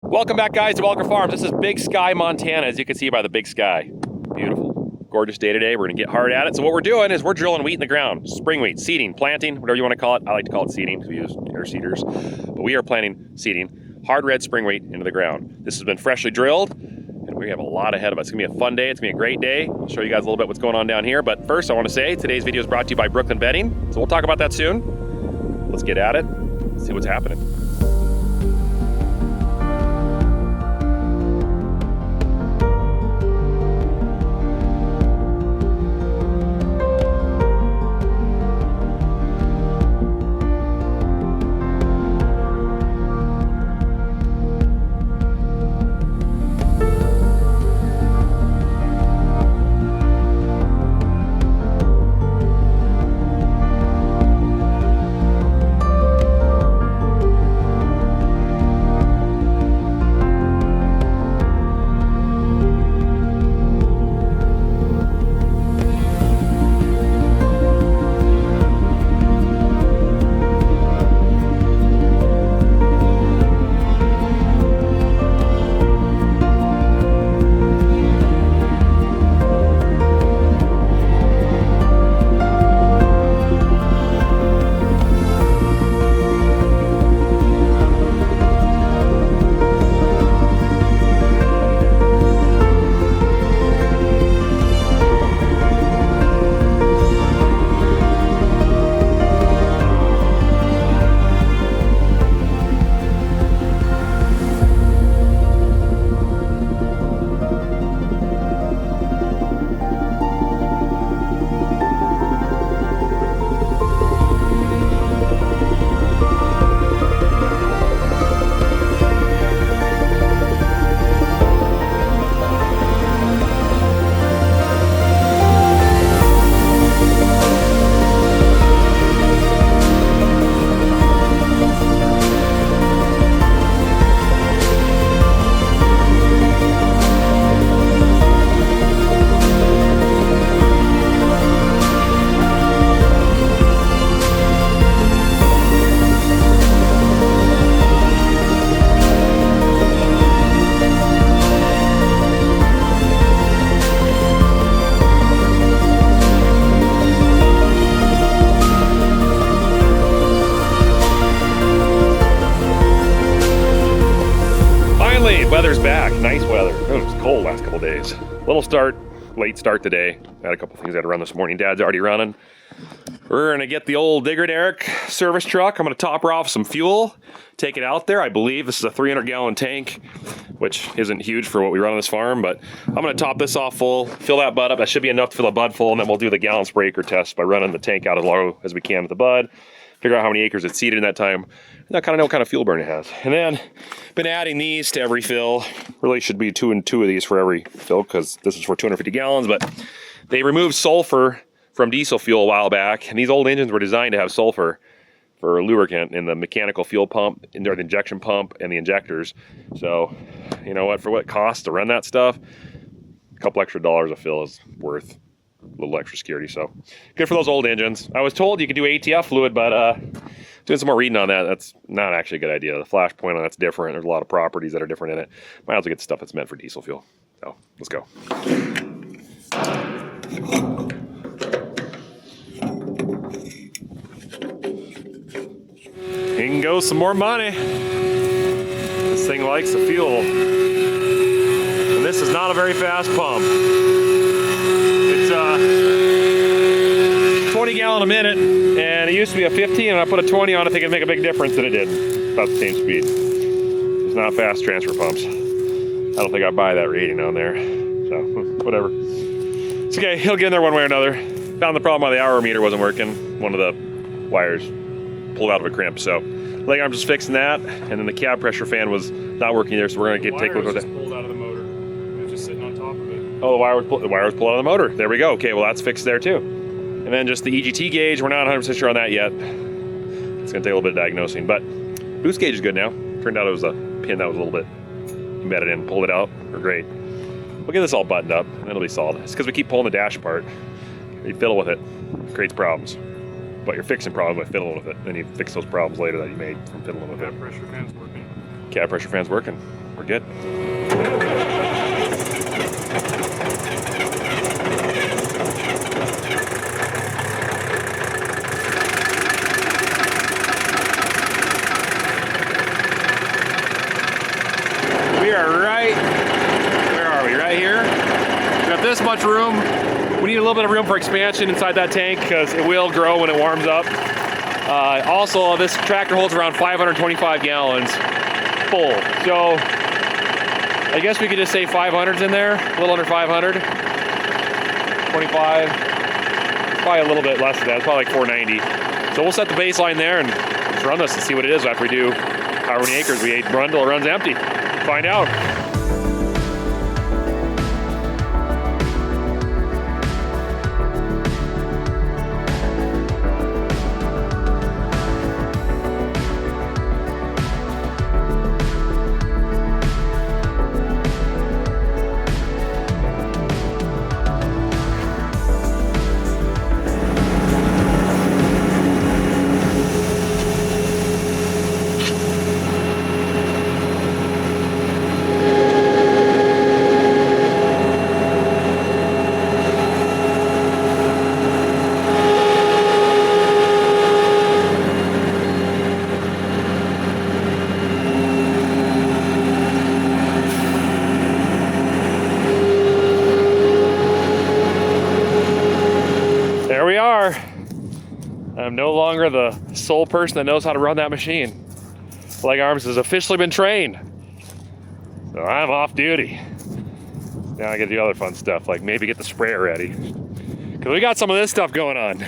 Welcome back, guys, to Welker Farms. This is Big Sky, Montana, as you can see by the big sky. Beautiful. Gorgeous day today. We're going to get hard at it. So what we're doing is we're drilling wheat in the ground. Spring wheat, seeding, planting, whatever you want to call it. I like to call it seeding because we use air seeders. But we are planting seeding hard red spring wheat into the ground. This has been freshly drilled, and we have a lot ahead of us. It's going to be a fun day. It's going to be a great day. I'll show you guys a little bit what's going on down here. But first, I want to say today's video is brought to you by Brooklyn Bedding. So we'll talk about that soon. Let's get at it. See what's happening. Weather's back. Nice weather. It was cold last couple days. Little start, late start today. Had a couple things I had to run this morning. Dad's already running. We're gonna get the old Digger Derrick service truck. I'm gonna top her off some fuel, take it out there. I believe this is a 300-gallon tank, which isn't huge for what we run on this farm, but I'm gonna top this off full, fill that bud up. That should be enough to fill a bud full, and then we'll do the gallons per acre test by running the tank out as low as we can with the bud, figure out how many acres it's seeded in that time, and I kind of know what kind of fuel burn it has. And then been adding these to every fill. Really should be 2 and 2 of these for every fill because this is for 250 gallons, but they removed sulfur from diesel fuel a while back, and these old engines were designed to have sulfur for lubricant in the mechanical fuel pump, in the injection pump, and the injectors. So, you know what, for what it costs to run that stuff, a couple extra dollars a fill is worth a little extra security. So good for those old engines. I was told you could do ATF fluid, but doing some more reading on that, that's not actually a good idea. The flash point on that's different. There's a lot of properties that are different in it. Might as well get the stuff that's meant for diesel fuel. So let's go. In goes some more money. This thing likes the fuel. And this is not a very fast pump. It's 20 gallon a minute, and it used to be a 50, and I put a 20 on it, I think it'd make a big difference, and it did. About the same speed. It's not fast transfer pumps. I don't think I'd buy that rating on there. So, whatever. It's okay, he'll get in there one way or another. Found the problem why the hour meter wasn't working. One of the wires pulled out of a crimp, so leg arm's just fixing that, and then the cab pressure fan was not working there, so we're gonna take a look at that. Pulled out of the motor. It was just sitting on top of it. Oh, the wire was pulled out of the motor. There we go. Okay, well that's fixed there too. And then just the EGT gauge, we're not 100% sure on that yet. It's gonna take a little bit of diagnosing, but boost gauge is good now. Turned out it was a pin that was a little bit embedded in, pulled it out, we're great. We'll get this all buttoned up, and it'll be solid. It's because we keep pulling the dash apart. You fiddle with it, it creates problems. But you're fixing problems by fiddling with it. Then you fix those problems later that you made from fiddling with it. Cab pressure fan's working. Cab pressure fan's working. We're good. We are right, where are we? Right here. We got this much room. We need a little bit of room for expansion inside that tank because it will grow when it warms up. Also, this tractor holds around 525 gallons full. So I guess we could just say 500's in there, a little under 500. 25, probably a little bit less than that. It's probably like 490. So we'll set the baseline there and just run this and see what it is after we do however many acres we run till it runs empty. Find out. There we are. I'm no longer the sole person that knows how to run that machine. Leg Arms has officially been trained. So I'm off duty. Now I get to do other fun stuff, like maybe get the sprayer ready. Because we got some of this stuff going on.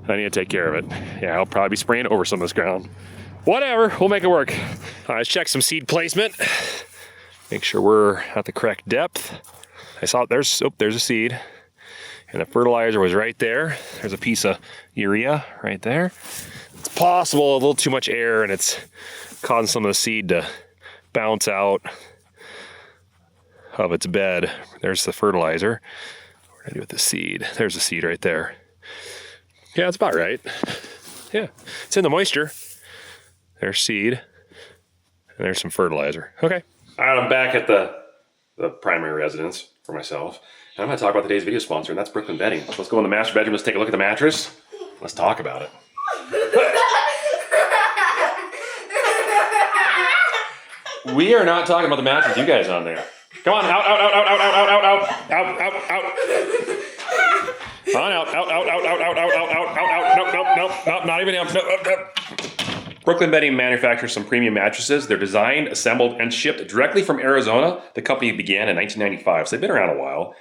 I need to take care of it. Yeah, I'll probably be spraying over some of this ground. Whatever, we'll make it work. All right, let's check some seed placement. Make sure we're at the correct depth. I saw there's a seed. And the fertilizer was right there. There's a piece of urea right there. It's possible a little too much air and it's causing some of the seed to bounce out of its bed. There's the fertilizer. What do I do with the seed? There's the seed right there. Yeah, it's about right. Yeah, it's in the moisture. There's seed. And there's some fertilizer. Okay. All right, I'm back at the primary residence for myself. I'm going to talk about today's video sponsor, and that's Brooklyn Bedding. Let's go in the master bedroom. Let's take a look at the mattress. Let's talk about it. We are not talking about the mattress you guys on there. Come on, out, out, out, out, out, out, out, out, out, out, out. On out, out, out, out, out, out, out, out, out, out, nope, nope, nope, nope, not even out, nope, nope, nope. Brooklyn Bedding manufactures some premium mattresses. They're designed, assembled, and shipped directly from Arizona. The company began in 1995, so they've been around a while.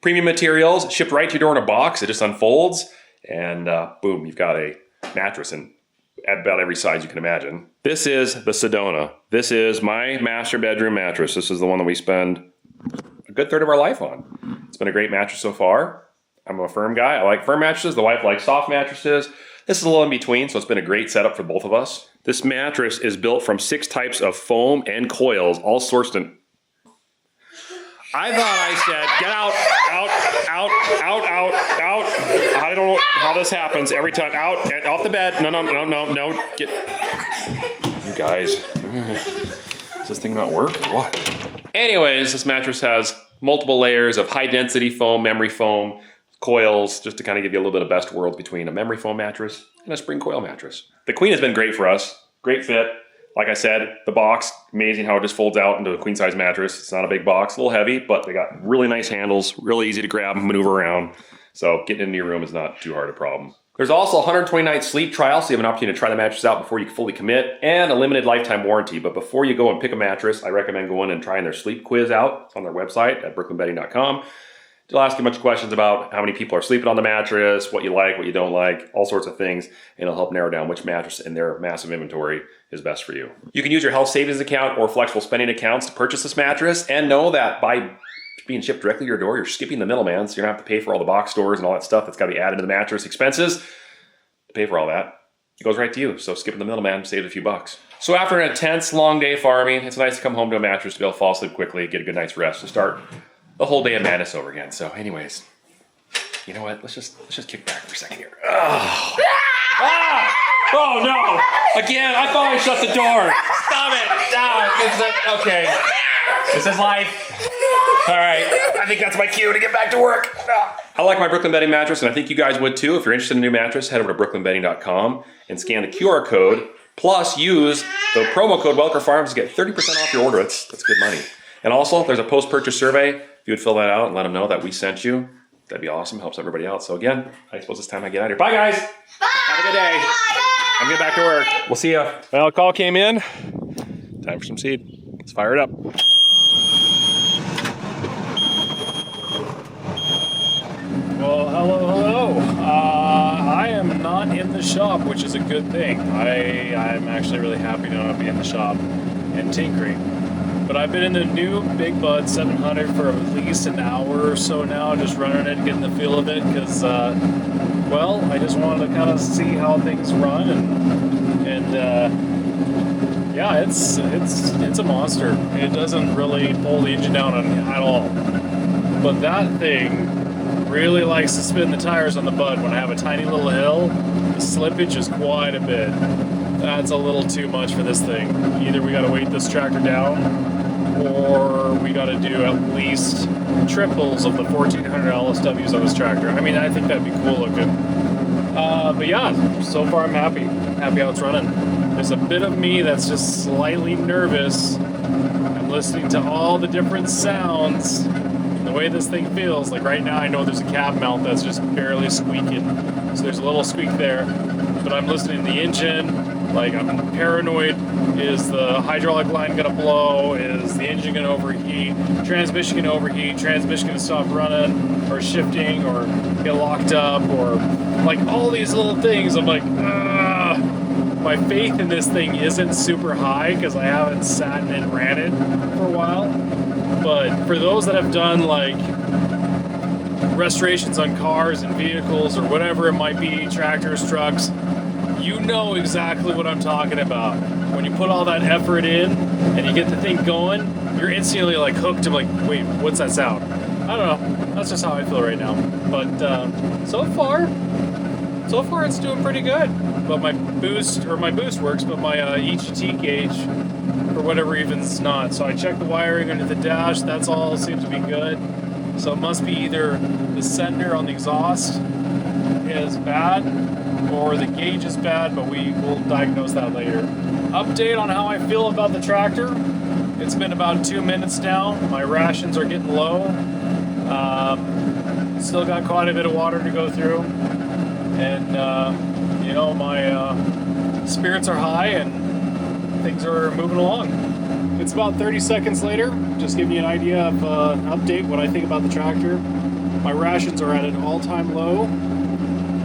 Premium materials, shipped right to your door in a box. It just unfolds, and boom, you've got a mattress in about every size you can imagine. This is the Sedona. This is my master bedroom mattress. This is the one that we spend a good third of our life on. It's been a great mattress so far. I'm a firm guy. I like firm mattresses. The wife likes soft mattresses. This is a little in between, so it's been a great setup for both of us. This mattress is built from 6 types of foam and coils, all sourced in... I thought I said, get out, out, out, out, out, out. I don't know how this happens every time. Out, off the bed. No, no, no, no, no. Get... You guys. Does this thing not work or what? Anyways, this mattress has multiple layers of high-density foam, memory foam, coils, just to kind of give you a little bit of best world between a memory foam mattress and a spring coil mattress. The Queen has been great for us. Great fit. Like I said, the box, amazing how it just folds out into a queen size mattress. It's not a big box, a little heavy, but they got really nice handles, really easy to grab and maneuver around. So getting into your room is not too hard a problem. There's also a 120-night sleep trial, so you have an opportunity to try the mattress out before you fully commit, and a limited lifetime warranty. But before you go and pick a mattress, I recommend going and trying their sleep quiz out. It's on their website at brooklynbedding.com. They'll ask you a bunch of questions about how many people are sleeping on the mattress, what you like, what you don't like, all sorts of things, and it'll help narrow down which mattress in their massive inventory is best for you. You can use your health savings account or flexible spending accounts to purchase this mattress, and know that by being shipped directly to your door, you're skipping the middleman, so you don't have to pay for all the box stores and all that stuff that's got to be added to the mattress expenses to pay for all that. It goes right to you, so skipping the middleman saves a few bucks. So after an intense, long day farming, it's nice to come home to a mattress to be able to fall asleep quickly, get a good night's rest, to start the whole day of madness over again. So anyways, you know what? Let's just kick back for a second here. Oh. Ah! Oh no! Again, I thought I shut the door. Stop it! No, okay. This is life. All right, I think that's my cue to get back to work. I like my Brooklyn bedding mattress, and I think you guys would too. If you're interested in a new mattress, head over to brooklynbedding.com and scan the QR code. Plus, use the promo code Welker Farms to get 30% off your order. That's good money. And also, there's a post-purchase survey. If you would fill that out and let them know that we sent you, that'd be awesome. Helps everybody out. So again, I suppose it's time I get out of here. Bye, guys. Bye. Have a good day. I'm getting back to work. We'll see ya. Well, a call came in. Time for some seed. Let's fire it up. Well, hello. I am not in the shop, which is a good thing. I'm actually really happy to not be in the shop and tinkering. But I've been in the new Big Bud 700 for at least an hour or so now, just running it, getting the feel of it, because, well, I just wanted to kind of see how things run, and yeah, it's a monster. It doesn't really pull the engine down at all. But that thing really likes to spin the tires on the Bud. When I have a tiny little hill, the slippage is quite a bit. That's a little too much for this thing. Either we gotta weight this tractor down, or we gotta do at least triples of the 1400 LSWs on this tractor. I mean, I think that'd be cool looking. But yeah, so far I'm happy. Happy how it's running. There's a bit of me that's just slightly nervous. I'm listening to all the different sounds. The way this thing feels, like right now I know there's a cab mount that's just barely squeaking, so there's a little squeak there, but I'm listening to the engine, like I'm paranoid. Is the hydraulic line gonna blow? Is the engine gonna overheat? Transmission gonna overheat? Transmission gonna stop running or shifting or get locked up, or like all these little things. I'm like, my faith in this thing isn't super high because I haven't sat in it and ran it for a while. But for those that have done like restorations on cars and vehicles or whatever it might be, tractors, trucks, you know exactly what I'm talking about. When you put all that effort in and you get the thing going, you're instantly like hooked. I'm like, wait, what's that sound? I don't know. That's just how I feel right now. But so far it's doing pretty good. But my boost works, but my EGT gauge, for whatever reason, it's not. So I checked the wiring under the dash. That's all seems to be good. So it must be either the sender on the exhaust is bad or the gauge is bad, but we will diagnose that later. Update on how I feel about the tractor. It's been about 2 minutes now. My rations are getting low. Still got quite a bit of water to go through. And, you know, my spirits are high and things are moving along. It's about 30 seconds later. Just give you an idea of an update, what I think about the tractor. My rations are at an all-time low.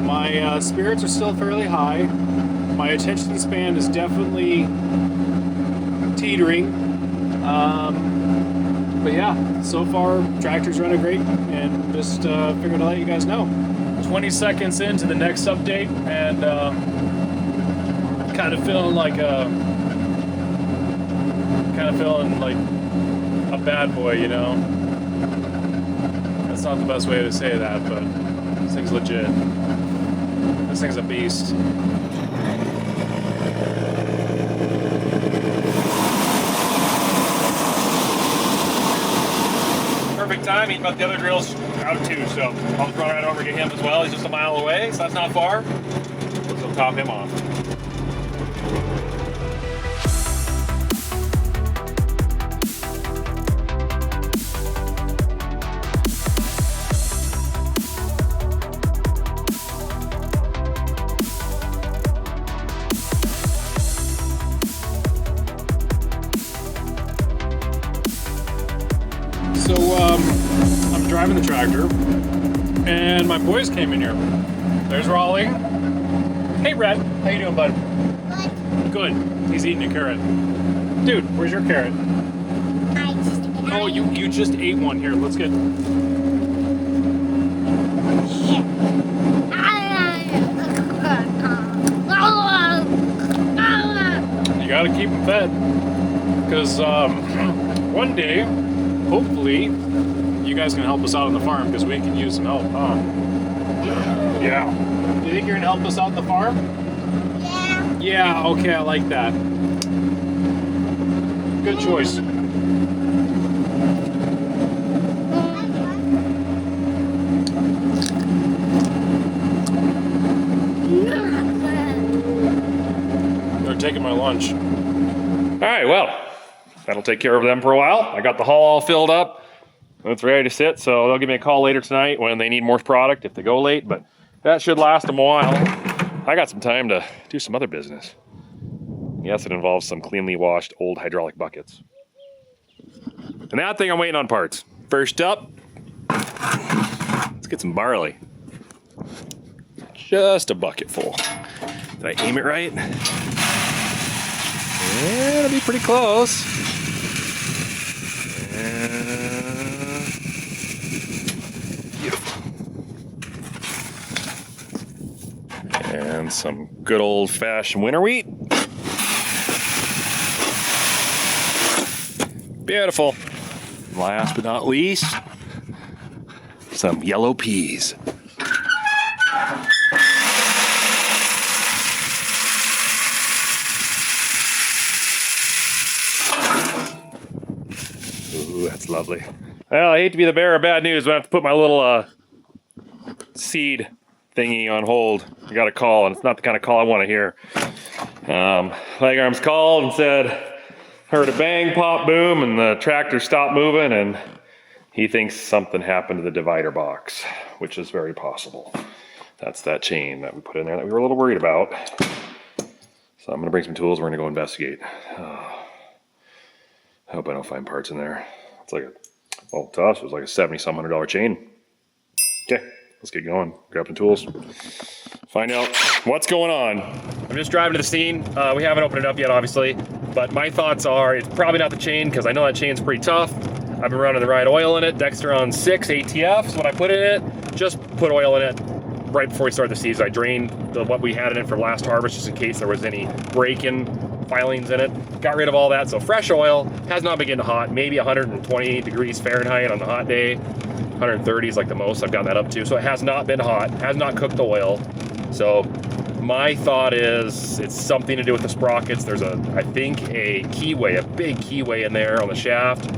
My spirits are still fairly high. My attention span is definitely teetering. But yeah, so far, tractor's running great, and just figured I'd let you guys know. 20 seconds into the next update, and kind of feeling like a bad boy, you know? That's not the best way to say that, but this thing's legit. This thing's a beast. Perfect timing, but the other drill's out too, so I'll just run right over to get him as well. He's just a mile away, so that's not far. So top him off. So I'm driving the tractor, and my boys came in here. There's Raleigh. Hey, Red. How you doing, bud? Good. He's eating a carrot. Dude, where's your carrot? I just ate it. Oh, you just ate one. Here, let's get... You gotta keep him fed. Because one day, hopefully, you guys can help us out on the farm, because we can use some help, huh? Yeah. Do you think you're gonna help us out on the farm? Yeah. Yeah, okay, I like that. Good choice. They're taking my lunch. All right, well, that'll take care of them for a while. I got the haul all filled up. It's ready to sit, so they'll give me a call later tonight when they need more product if they go late, but that should last them a while. I got some time to do some other business. Yes, it involves some cleanly washed old hydraulic buckets. And that thing I'm waiting on parts. First up, let's get some barley. Just a bucket full. Did I aim it right? Yeah, it'll be pretty close. Beautiful. And some good old-fashioned winter wheat. Beautiful. Last but not least, some yellow peas. Ooh, that's lovely. Well, I hate to be the bearer of bad news, but I have to put my little seed thingy on hold. I got a call, and it's not the kind of call I want to hear. Leg arms called and said, heard a bang, pop, boom, and the tractor stopped moving, and he thinks something happened to the divider box, which is very possible. That's that chain that we put in there that we were a little worried about. So I'm going to bring some tools. We're going to go investigate. I hope I don't find parts in there. It's like well, to us, it was like a $70-some $100 chain. Okay, let's get going. Grab some tools. Find out what's going on. I'm just driving to the scene. We haven't opened it up yet, obviously, but my thoughts are it's probably not the chain because I know that chain's pretty tough. I've been running the right oil in it. Dextron 6 ATF is what I put in it. Just put oil in it right before we started the season. I drained what we had in it for last harvest just in case there was any break-in filings in it. Got rid of all that, so fresh oil. Has not been getting hot. Maybe 120 degrees Fahrenheit on the hot day. 130 is like the most I've gotten that up to. So it has not been hot. Has not cooked the oil. So my thought is it's something to do with the sprockets. There's I think a keyway, a big keyway in there on the shaft.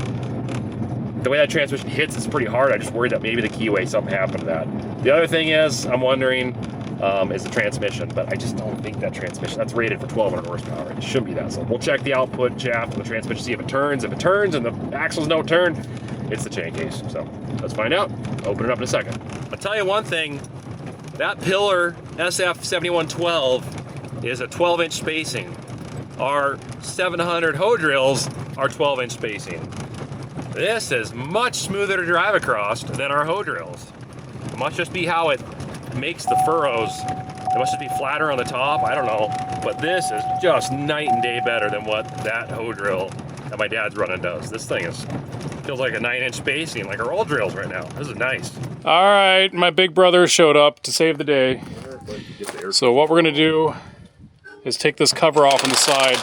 The way that transmission hits is pretty hard. I just worried that maybe the keyway, something happened to that. The other thing is, I'm wondering, is the transmission, but I just don't think that transmission, that's rated for 1,200 horsepower. It shouldn't be that. So we'll check the output shaft and the transmission, see if it turns. If it turns and the axles don't turn, it's the chain case. So let's find out. Open it up in a second. I'll tell you one thing, that pillar SF7112 is a 12-inch spacing. Our 700 hoe drills are 12-inch spacing. This is much smoother to drive across than our hoe drills. It must just be how it makes the furrows. It must just be flatter on the top, I don't know. But this is just night and day better than what that hoe drill that my dad's running does. This thing feels like a 9-inch spacing, like our old drills right now. This is nice. All right, my big brother showed up to save the day. So what we're gonna do is take this cover off on the side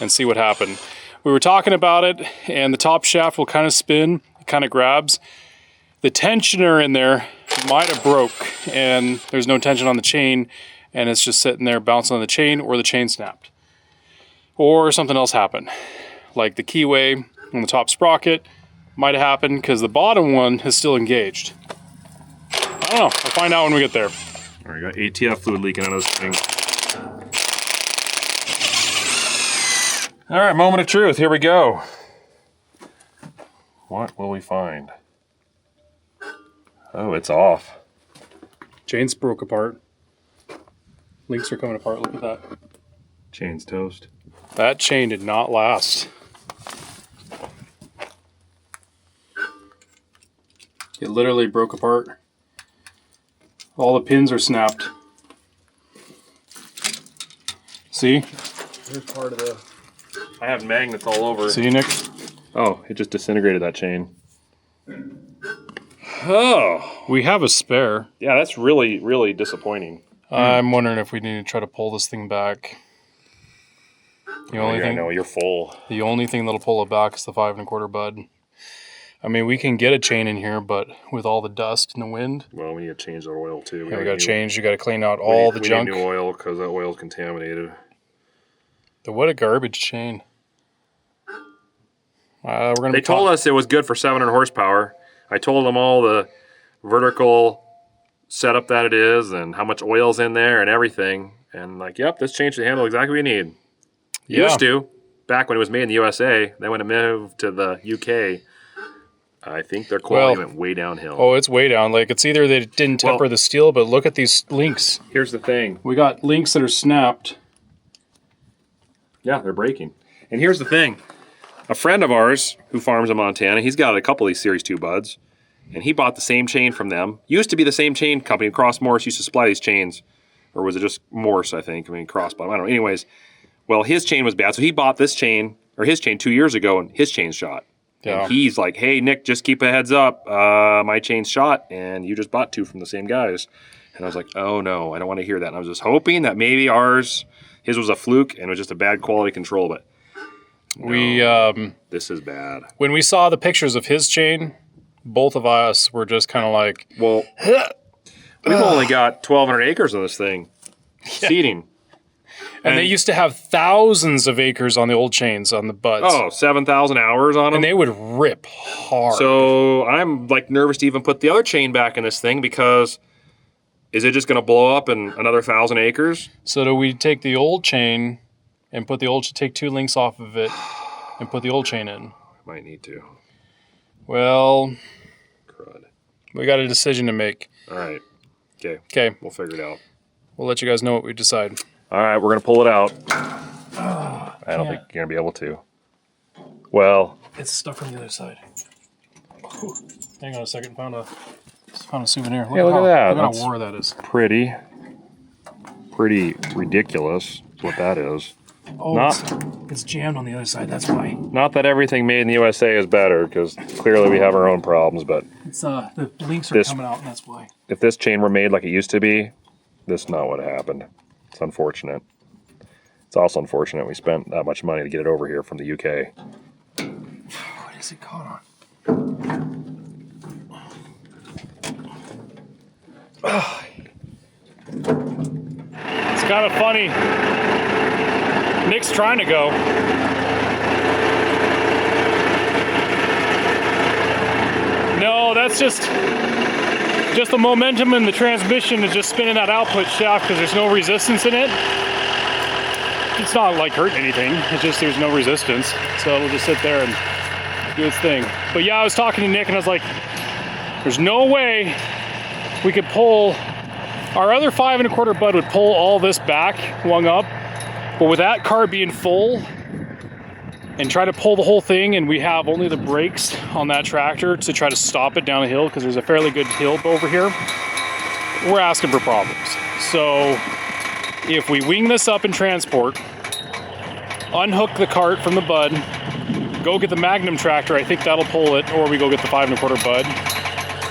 and see what happened. We were talking about it, and the top shaft will kind of spin, it kind of grabs. The tensioner in there might have broke, and there's no tension on the chain, and it's just sitting there bouncing on the chain, or the chain snapped. Or something else happened, like the keyway on the top sprocket might have happened because the bottom one is still engaged. I don't know, I'll find out when we get there. All right, got ATF fluid leaking out of this thing. All right, moment of truth, here we go. What will we find? Oh, it's off. Chains broke apart. Links are coming apart, look at that. Chain's toast. That chain did not last. It literally broke apart. All the pins are snapped. See? Here's part of the... I have magnets all over. See, Nick? Oh, it just disintegrated that chain. Oh, we have a spare. Yeah, that's really, really disappointing. I'm wondering if we need to try to pull this thing back. The only thing, I know, you're full. The only thing that'll pull it back is the 5 1/4 bud. I mean, we can get a chain in here, but with all the dust and the wind. Well, we need to change our oil too. Yeah, we got to change. You got to clean out all the junk. We need new oil because that oil's contaminated. What a garbage chain. We're gonna. They told us it was good for 700 horsepower. I told them all the vertical setup that it is and how much oil's in there and everything. And like, yep, this chain should handle exactly what you need. Yeah. Used to, back when it was made in the USA. Then when it moved to the UK, I think their quality went way downhill. Oh, it's way down. Like, it's either they didn't temper the steel, but look at these links. Here's the thing. We got links that are snapped. Yeah, they're breaking. And here's the thing. A friend of ours who farms in Montana, he's got a couple of these Series 2 buds, and he bought the same chain from them. Used to be the same chain company. Cross Morse used to supply these chains. Or was it just Morse, I think? I mean, Cross, but I don't know. Anyways, well, his chain was bad. So he bought this chain, or his chain 2 years ago, and his chain's shot. Yeah. And he's like, hey, Nick, just keep a heads up. My chain's shot, and you just bought two from the same guys. And I was like, oh, no, I don't want to hear that. And I was just hoping that maybe his was a fluke, and it was just a bad quality control, but no, this is bad. When we saw the pictures of his chain, both of us were just kind of like, well, we've only got 1,200 acres of this thing seeding. And they used to have thousands of acres on the old chains on the buds. Oh, 7,000 hours on them? And they would rip hard. So I'm like nervous to even put the other chain back in this thing because is it just going to blow up in another 1,000 acres? So do we take the old chain and take 2 links off of it and put the old chain in? Might need to. Well, crud. We got a decision to make. All right. Okay. We'll figure it out. We'll let you guys know what we decide. All right, we're going to pull it out. I don't think you're going to be able to. Well. It's stuck on the other side. Hang on a second. Found a souvenir. Look at that. Look how war that is. Pretty ridiculous what that is. Oh, it's jammed on the other side. That's why. Not that everything made in the USA is better, because clearly we have our own problems, but it's the links are coming out, and that's why. If this chain were made like it used to be, this is not what happened. It's unfortunate. It's also unfortunate we spent that much money to get it over here from the UK. What is it caught on? It's kind of funny. Nick's trying to go. No, that's just the momentum in the transmission is just spinning that output shaft because there's no resistance in it. It's not like hurting anything. It's just there's no resistance. So it'll just sit there and do its thing. But yeah, I was talking to Nick and I was like, there's no way we could pull, our other 5 1/4 bud would pull all this back, hung up. But with that car being full and try to pull the whole thing, and we have only the brakes on that tractor to try to stop it down a hill because there's a fairly good hill over here, we're asking for problems. So if we wing this up and transport, unhook the cart from the bud, go get the Magnum tractor, I think that'll pull it, or we go get the 5 1/4 bud.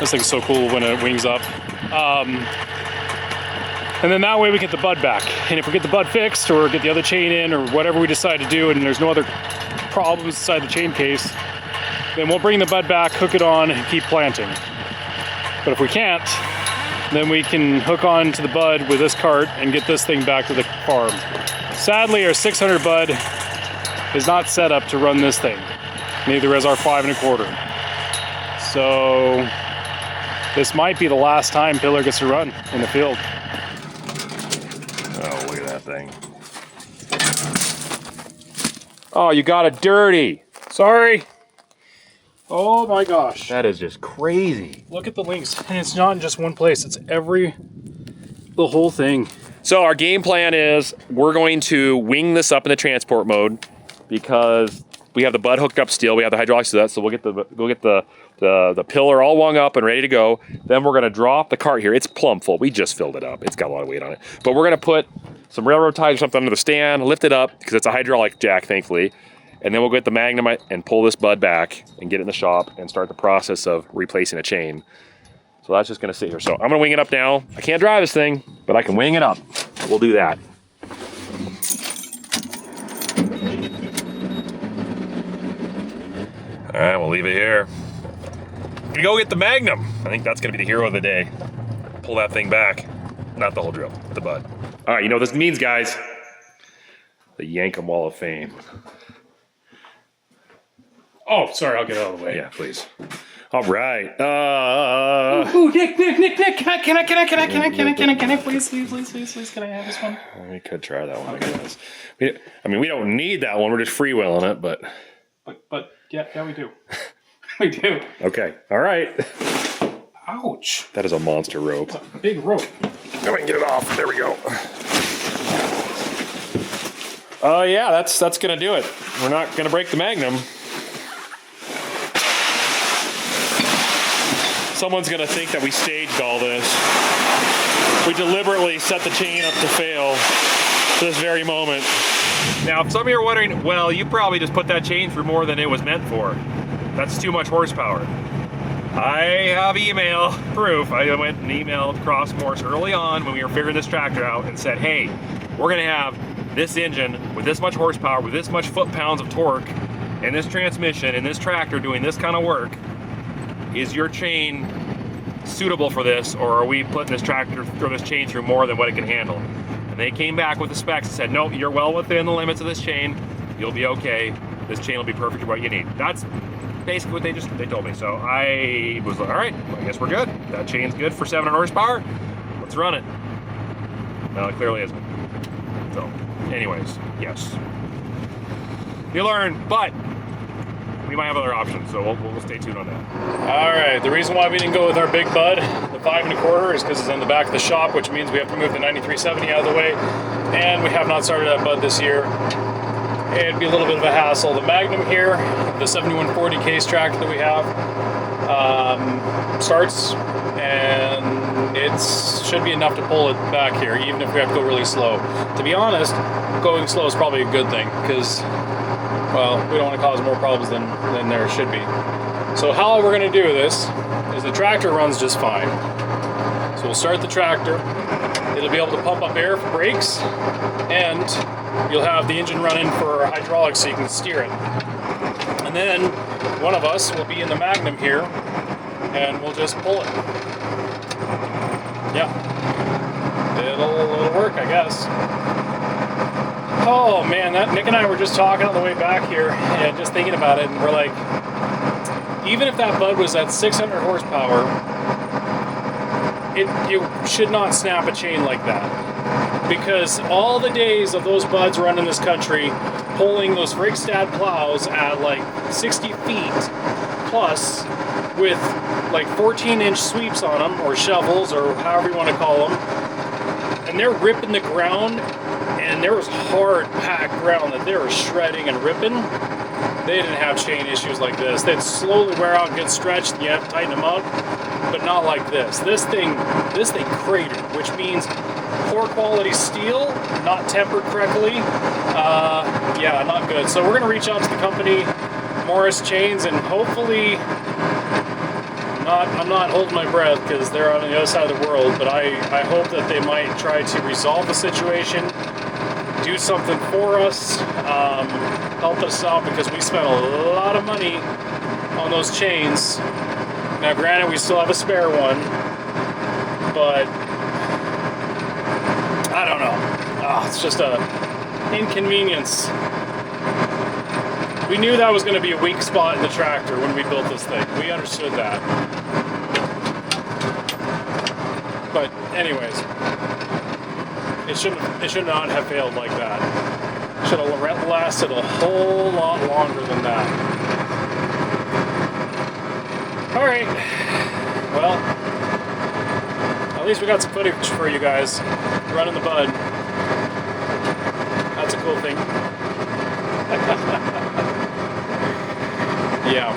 This thing's so cool when it wings up. And then that way we get the bud back. And if we get the bud fixed or get the other chain in or whatever we decide to do and there's no other problems inside the chain case, then we'll bring the bud back, hook it on, and keep planting. But if we can't, then we can hook on to the bud with this cart and get this thing back to the farm. Sadly, our 600 bud is not set up to run this thing. Neither is our 5 1/4. So this might be the last time Pillar gets to run in the field. Oh, look at that thing. Oh, you got it dirty. Sorry. Oh my gosh. That is just crazy. Look at the links. And it's not in just one place. It's the whole thing. So our game plan is we're going to wing this up in the transport mode because we have the bud hooked up steel. We have the hydraulics to that. So we'll get the pillar all wung up and ready to go. Then we're going to drop the cart here. It's plumb full. We just filled it up. It's got a lot of weight on it. But we're going to put some railroad ties or something under the stand, lift it up because it's a hydraulic jack, thankfully. And then we'll get the Magnum and pull this bud back and get it in the shop and start the process of replacing a chain. So that's just going to sit here. So I'm going to wing it up now. I can't drive this thing, but I can wing it up. We'll do that. All right, we'll leave it here. We go get the Magnum. I think that's going to be the hero of the day. Pull that thing back. Not the whole drill, the bud. All right, you know what this means, guys. The Yankum Wall of Fame. Oh, sorry, I'll get out of the way. Yeah, please. All right. Ooh, Nick, can I, please, can I have this one? We could try that one, I guess. I mean, we don't need that one. We're just freewheeling it, but. But yeah, we do. We do. Okay. All right. Ouch. That is a monster rope. It's a big rope. Now we can get it off. There we go. Oh, yeah, that's going to do it. We're not going to break the Magnum. Someone's going to think that we staged all this. We deliberately set the chain up to fail to this very moment. Now, if some of you are wondering, well, you probably just put that chain through more than it was meant for. That's too much horsepower. I have email proof. I went and emailed Cross Morse early on when we were figuring this tractor out and said, hey, we're going to have this engine with this much horsepower, with this much foot-pounds of torque, and this transmission, and this tractor doing this kind of work. Is your chain suitable for this, or are we putting this tractor through this chain through more than what it can handle? And they came back with the specs and said, no, you're well within the limits of this chain. You'll be okay. This chain will be perfect for what you need. That's basically what they told me. So I was like, all right, well, I guess we're good. That chain's good for 700 horsepower. Let's run it. No, it clearly isn't. So, anyways, yes. You learn, but we might have other options, so we'll stay tuned on that. All right, the reason why we didn't go with our big bud, the 5 1/4, is because it's in the back of the shop, which means we have to move the 9370 out of the way, and we have not started that bud this year. It'd be a little bit of a hassle. The Magnum here, the 7140 case tractor that we have, starts, and it should be enough to pull it back here, even if we have to go really slow. To be honest, going slow is probably a good thing, because well, we don't want to cause more problems than there should be. So how we're going to do this is the tractor runs just fine. So we'll start the tractor. It'll be able to pump up air for brakes, and you'll have the engine running for hydraulics so you can steer it. And then one of us will be in the Magnum here, and we'll just pull it. Yeah, it'll work, I guess. Oh man, Nick and I were just talking on the way back here and just thinking about it, and we're like, even if that bud was at 600 horsepower, it should not snap a chain like that. Because all the days of those buds running this country, pulling those Rickstad plows at like 60 feet plus with like 14-inch sweeps on them, or shovels, or however you want to call them, and they're ripping the ground. And there was hard packed ground that they were shredding and ripping. They didn't have chain issues like this. They'd slowly wear out and get stretched, and you have to tighten them up, but not like this. This thing cratered, which means poor quality steel, not tempered correctly. Yeah, not good. So we're gonna reach out to the company, Morris Chains, and hopefully, I'm not holding my breath because they're on the other side of the world, but I hope that they might try to resolve the situation, do something for us, help us out, because we spent a lot of money on those chains. Now granted, we still have a spare one, but I don't know. It's just a inconvenience. We knew that was going to be a weak spot in the tractor when we built this thing. We understood that. But anyways, it should not have failed like that. It should have lasted a whole lot longer than that. All right. Well, at least we got some footage for you guys running the bud. That's a cool thing. Yeah.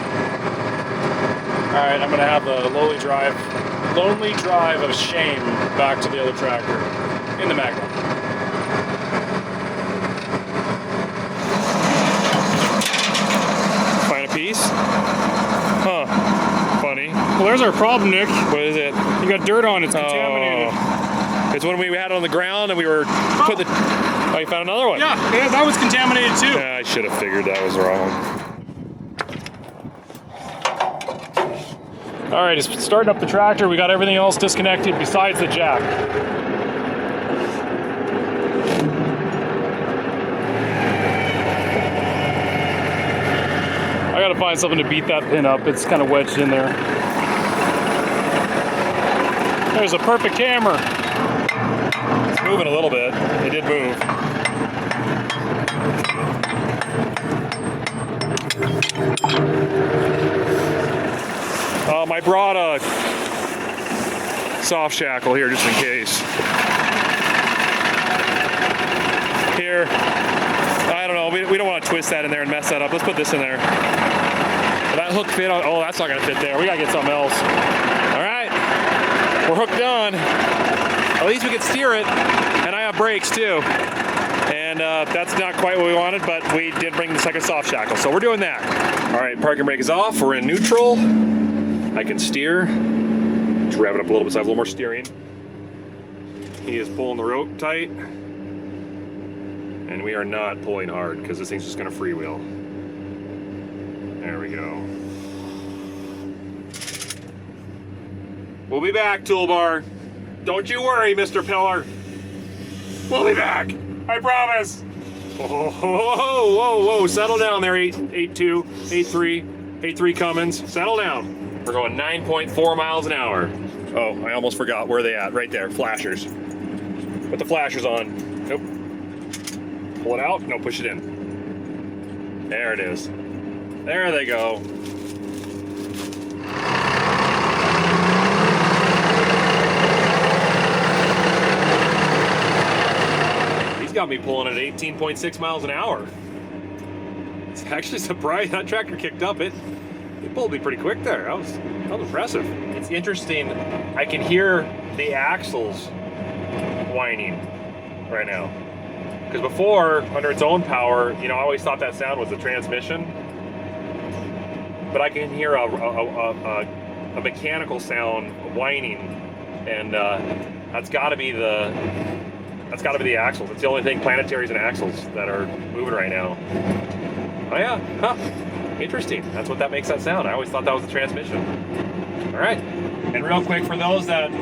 All right, I'm gonna have the lonely drive of shame back to the other tractor in the Magnum. Find a piece? Huh. Funny. Well, there's our problem, Nick. What is it? You got dirt on it. It's contaminated. It's when we had it on the ground and we were putting the... Oh, you found another one? Yeah, that was contaminated too. Yeah, I should have figured that was wrong. All right, it's starting up the tractor. We got everything else disconnected besides the jack. gotta find something to beat that pin up. It's kind of wedged in there. There's a perfect hammer. It's moving a little bit. It did move. I brought a soft shackle here just in case. Here, I don't know, we don't want to twist that in there and mess that up. Let's put this in there. Will that hook fit on? Oh, that's not gonna fit there. We gotta get something else. All right, we're hooked on. At least we can steer it, and I have brakes too. And that's not quite what we wanted, but we did bring the second soft shackle, so we're doing that. All right, parking brake is off. We're in neutral. I can steer. Let's rev it up a little bit so I have a little more steering. He is pulling the rope tight. And we are not pulling hard because this thing's just gonna freewheel. There we go. We'll be back, toolbar. Don't you worry, Mr. Pillar. We'll be back. I promise. Whoa, whoa, whoa, whoa. Settle down there, 8.2, 8.3, 8.3 Cummins. Settle down. We're going 9.4 miles an hour. Oh, I almost forgot where they at. Right there, flashers. Put the flashers on. Nope. Pull it out. No, push it in. There it is. There they go. He's got me pulling at 18.6 miles an hour. It's actually surprised that tractor kicked up. It pulled me pretty quick there. That was impressive. It's interesting. I can hear the axles whining right now. Because before, under its own power, you know, I always thought that sound was the transmission. But I can hear a mechanical sound whining, and that's got to be the axles. It's the only thing, planetaries and axles, that are moving right now. Oh yeah, huh? Interesting. That's what that makes that sound. I always thought that was the transmission. All right, and real quick, for those that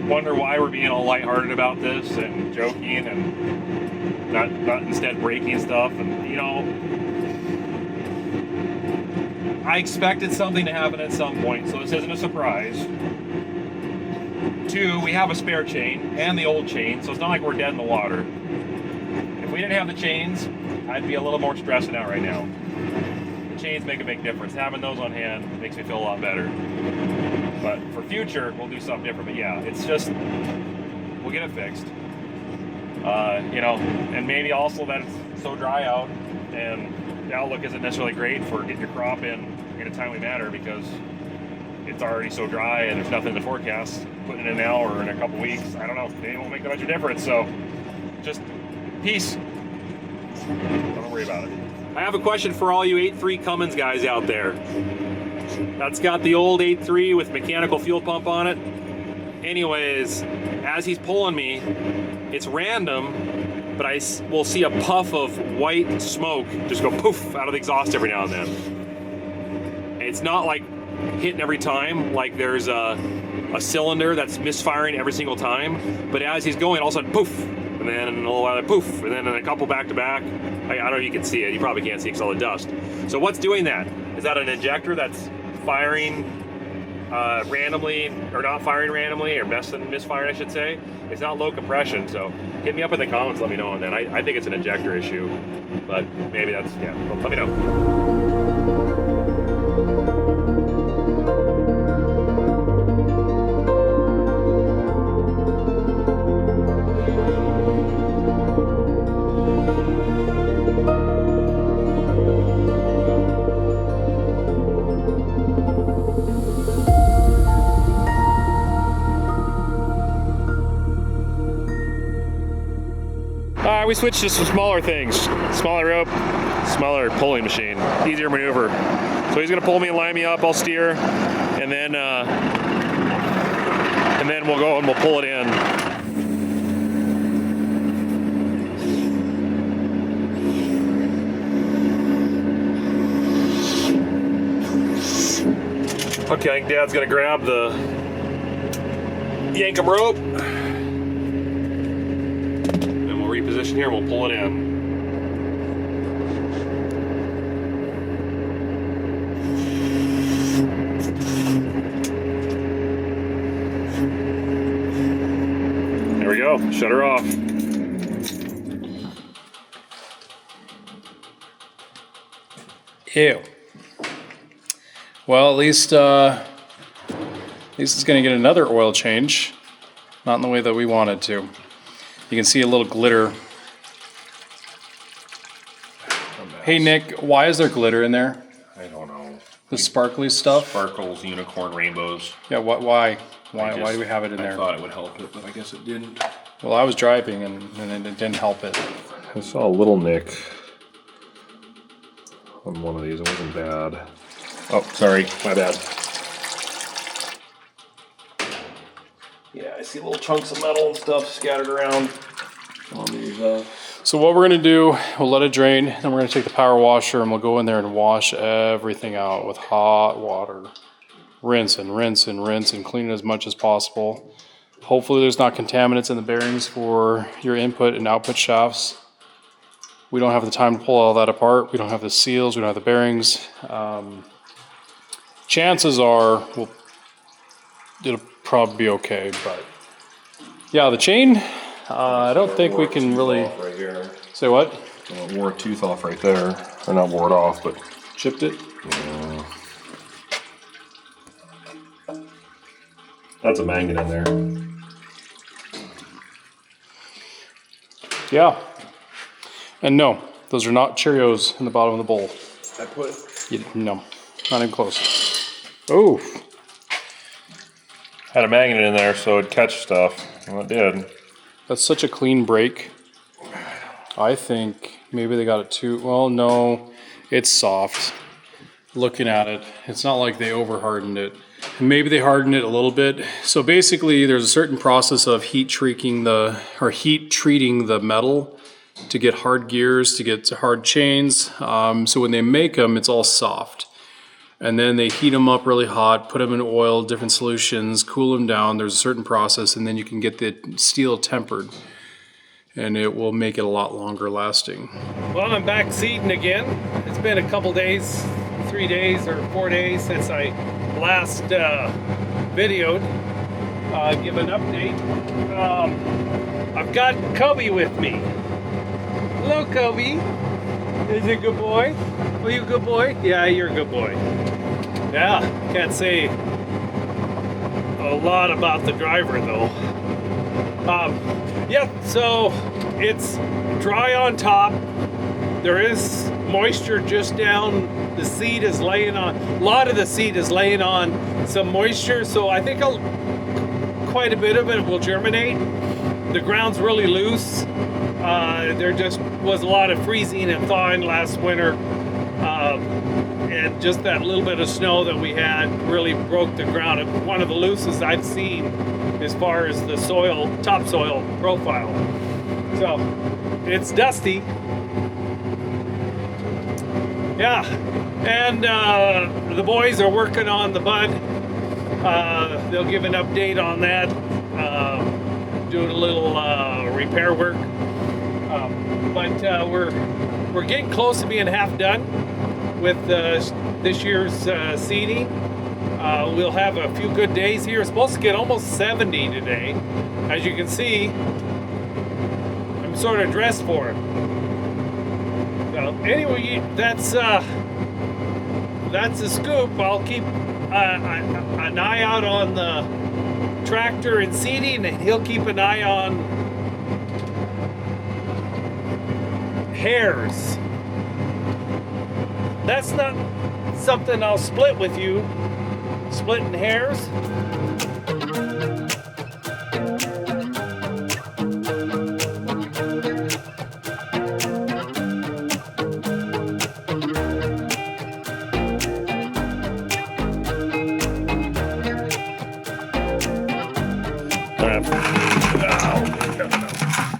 wonder why we're being all lighthearted about this and joking and not instead breaking stuff, and you know, I expected something to happen at some point, so this isn't a surprise. 2, we have a spare chain and the old chain, so it's not like we're dead in the water. If we didn't have the chains, I'd be a little more stressing out right now. The chains make a big difference. Having those on hand makes me feel a lot better. But for future, we'll do something different. But yeah, it's just, we'll get it fixed. You know, and maybe also that it's so dry out and the outlook isn't necessarily great for getting your crop in a timely manner because it's already so dry and there's nothing in the forecast. Putting it in now or in a couple weeks, I don't know, maybe it won't make that much of a difference. So just peace. Don't worry about it. I have a question for all you 8.3 Cummins guys out there. That's got the old 8.3 with mechanical fuel pump on it. Anyways, as he's pulling me, it's random, but I will see a puff of white smoke just go poof out of the exhaust every now and then. It's not like hitting every time, like there's a cylinder that's misfiring every single time, but as he's going, all of a sudden poof, and then a little while poof, and then a couple back to back. I don't know if you can see it. You probably can't see it because all the dust. So what's doing that? Is that an injector that's firing randomly, or not firing randomly, or misfiring, I should say? It's not low compression, so hit me up in the comments, let me know on that. I think it's an injector issue, but maybe that's, yeah, well, let me know. We switched to some smaller things. Smaller rope, smaller pulling machine, easier maneuver. So he's gonna pull me and line me up, I'll steer, and then we'll go and we'll pull it in. Okay, I think Dad's gonna grab the yankum rope. Reposition here, we'll pull it in. go. Shut her off. Ew. Well, at least it's going to get another oil change. Not in the way that we wanted to. You can see a little glitter. Hey Nick, why is there glitter in there? I don't know. The sparkly stuff? Sparkles, unicorn, rainbows. Yeah, why? Why do we have it in I there? thought it would help it, but I guess it didn't. Well, I was driving and it didn't help it. I saw a little nick on one of these. It wasn't bad. Oh, sorry. My bad. Yeah, I see little chunks of metal and stuff scattered around on these. So what we're going to do, we'll let it drain, then we're going to take the power washer and we'll go in there and wash everything out with hot water. Rinse and rinse and rinse and clean it as much as possible. Hopefully there's not contaminants in the bearings for your input and output shafts. We don't have the time to pull all that apart. We don't have the seals, we don't have the bearings. Chances are it'll probably be okay, but yeah, the chain, I don't think we can really... Right here. Say what? Wore a tooth off right there. Or not wore it off, but Chipped it? yeah. That's a magnet in there. Yeah. And no, those are not Cheerios in the bottom of the bowl. I put No, not even close. Oh, had a magnet in there so it'd catch stuff. Well, it did. that's such a clean break. I think maybe they got it too. Well, no, it's soft. Looking at it, it's not like they over hardened it. Maybe they hardened it a little bit. So basically, there's a certain process of heat treating the metal to get hard gears, to get hard chains. So when they make them, it's all soft. And then they heat them up really hot, put them in oil, different solutions, cool them down. There's a certain process, and then you can get the steel tempered. And it will make it a lot longer lasting. Well, I'm back seeding again. It's been a couple days, 3 days or 4 days since I last videoed. Give an update. I've got Kobe with me. Hello, Kobe. Is he a good boy? Are you a good boy? Yeah, you're a good boy. Yeah, can't say a lot about the driver though. Yeah, so it's dry on top. There is moisture just down. The seed is laying on, a lot of the seed is laying on some moisture. So I think quite a bit of it will germinate. The ground's really loose. There just was a lot of freezing and thawing last winter. And just that little bit of snow that we had really broke the ground. It's one of the loosest I've seen as far as the soil, topsoil profile. So it's dusty. Yeah, and the boys are working on the bud. They'll give an update on that. Doing a little repair work. But we're getting close to being half done with this year's seeding. We'll have a few good days here. It's supposed to get almost 70 today. As you can see, I'm sort of dressed for it. So anyway, that's the scoop. I'll keep an eye out on the tractor and seeding, and he'll keep an eye on hairs. That's not something I'll split with you. Splitting hairs.